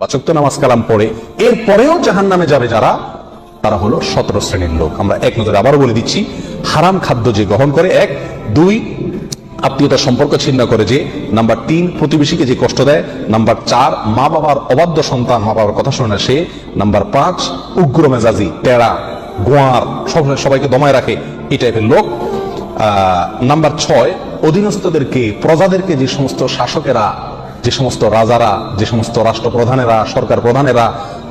5 ওয়াক্ত নামাজ কালাম পড়ে এরপরেও জাহান্নামে যাবে যারা, তারা হলো 17 শ্রেণীর লোক। আমরা এক নজরে আবারও বলে দিচ্ছি, হারাম খাদ্য যে গ্রহণ করে 1, 2 আত্মীয়তার সম্পর্ক ছিন্ন করে যে, নাম্বার 3 প্রতিবেশীকে যে কষ্ট দেয়, নাম্বার 4 মা বাবার অবাধ্য সন্তান, মা বাবার কথা শোনে না সে, নাম্বার 5 উগ্র মেজাজি, টেরা, গোয়ার, সবাইকে দমায় রাখে, এই টাইপের লোক। নাম্বার 6 অধীনস্থদেরকে, প্রজাদেরকে, যে সমস্ত শাসকেরা, যে সমস্ত রাজারা, যে সমস্ত রাষ্ট্রপ্রধানেরা, সরকার প্রধানেরা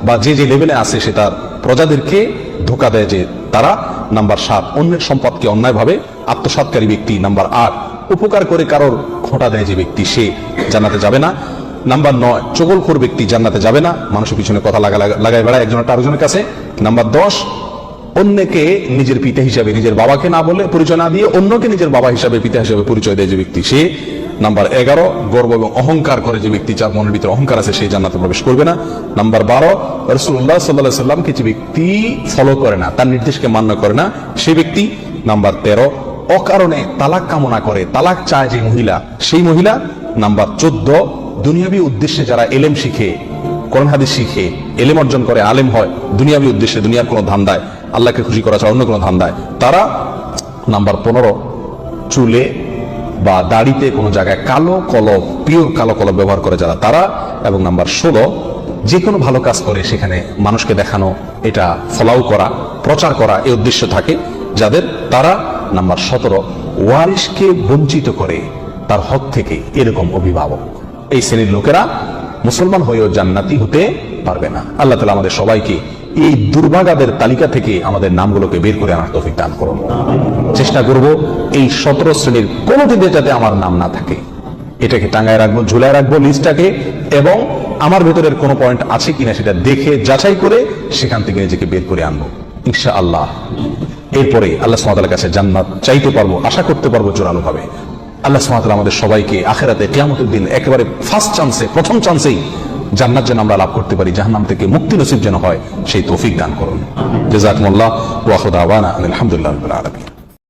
বা যে যে লেভেলে আছে সে তার প্রজাদেরকে ধোঁকা দেয় যে তারা। নাম্বার 7 অন্যের সম্পদকে অন্যায়ভাবে আত্মসাৎকারী ব্যক্তি। নাম্বার 8 উপকার করে কারোর খোঁটা দেয় যে ব্যক্তি, সে জান্নাতে যাবে না। নাম্বার 9 চগলখোর ব্যক্তি জান্নাতে যাবে না, মানুষের পিছনে কথা লাগায় বেড়ায় একজনের আরেকজনের কাছে। নাম্বার 10 অন্যকে নিজের পিতা হিসাবে, নিজের বাবাকে না বলে পরিচয় না দিয়ে অন্যকে নিজের বাবা হিসাবে, পিতা হিসাবে পরিচয় দেয় যে ব্যক্তি, সে। নাম্বার 11 গর্ব এবং অহংকার করে যে ব্যক্তি, যার মনের ভিতরে অহংকার আছে, সেই জান্নাতে প্রবেশ করবে না। নাম্বার 12 রাসূলুল্লাহ সাল্লাল্লাহু আলাইহি সাল্লামকে যে ব্যক্তি ফলো করে না, তার নির্দেশকে মান্য করে না, সেই ব্যক্তি। নাম্বার 13 অকারণে তালাক কামনা করে, তালাক চায় যে মহিলা, সেই মহিলা। নাম্বার 14 দুনিয়াবী উদ্দেশ্যে যারা এলেম শিখে, কোরআন হাদিস শিখে, এলেম অর্জন করে, আলেম হয়, দুনিয়াবী উদ্দেশ্যে, দুনিয়ার কোনো ধান্দায়, আল্লাহকে খুশি করা ছাড়া অন্য কোনো ধান্দায়, তারা। নাম্বার 15 চুলে বা দাড়িতে কোনো জায়গায় কালো কলম, পিওর কালো কলম ব্যবহার করে যারা, তারা। এবং নাম্বার 16 যে কোনো ভালো কাজ করে সেখানে মানুষকে দেখানো, এটা ফলাও করা, প্রচার করা, এই উদ্দেশ্য থাকে যাদের, তারা। নাম্বার 17 ওয়ারিশকে বঞ্চিত করে তার হক থেকে, এরকম অভিভাবক। এই শ্রেণীর লোকেরা মুসলমান হয়েও জান্নাতি হতে পারবে না। আল্লাহ তাআলা আমাদের সবাইকে এই দুর্ভাগাদের তালিকা থেকে আমাদের নামগুলোকে বের করে আনার তৌফিক দান করুন। চেষ্টা করব এই 17 শ্রেণীর কোনোটিতে যাতে আমার নাম না থাকে, এটাকে টাঙ্গায় রাখবো, ঝুলায় রাখবো লিস্টটাকে, এবং আমার ভেতরের কোনো পয়েন্ট আছে কিনা সেটা দেখে যাচাই করে সেখান থেকে নিজেকে বের করে আনবো ইনশাআল্লাহ। এরপরে আল্লাহ সুবহানাহু ওয়া তাআলার কাছে জান্নাত চাইতে পারবো, আশা করতে পারবো জোরালো ভাবে। আল্লাহ সুবহানাহু ওয়া তাআলা আমাদের সবাইকে আখিরাতে কিয়ামতের দিন একেবারে ফার্স্ট চান্সে, প্রথম চান্সেই জান্নাত যেন আমরা লাভ করতে পারি, জাহান্নাম থেকে মুক্তি নসিব যেন হয়, সেই তৌফিক দান করুন। জাযাকুমুল্লাহ ওয়া আখিরু দাওয়ানা আলহামদুলিল্লাহি রাব্বিল আলামিন।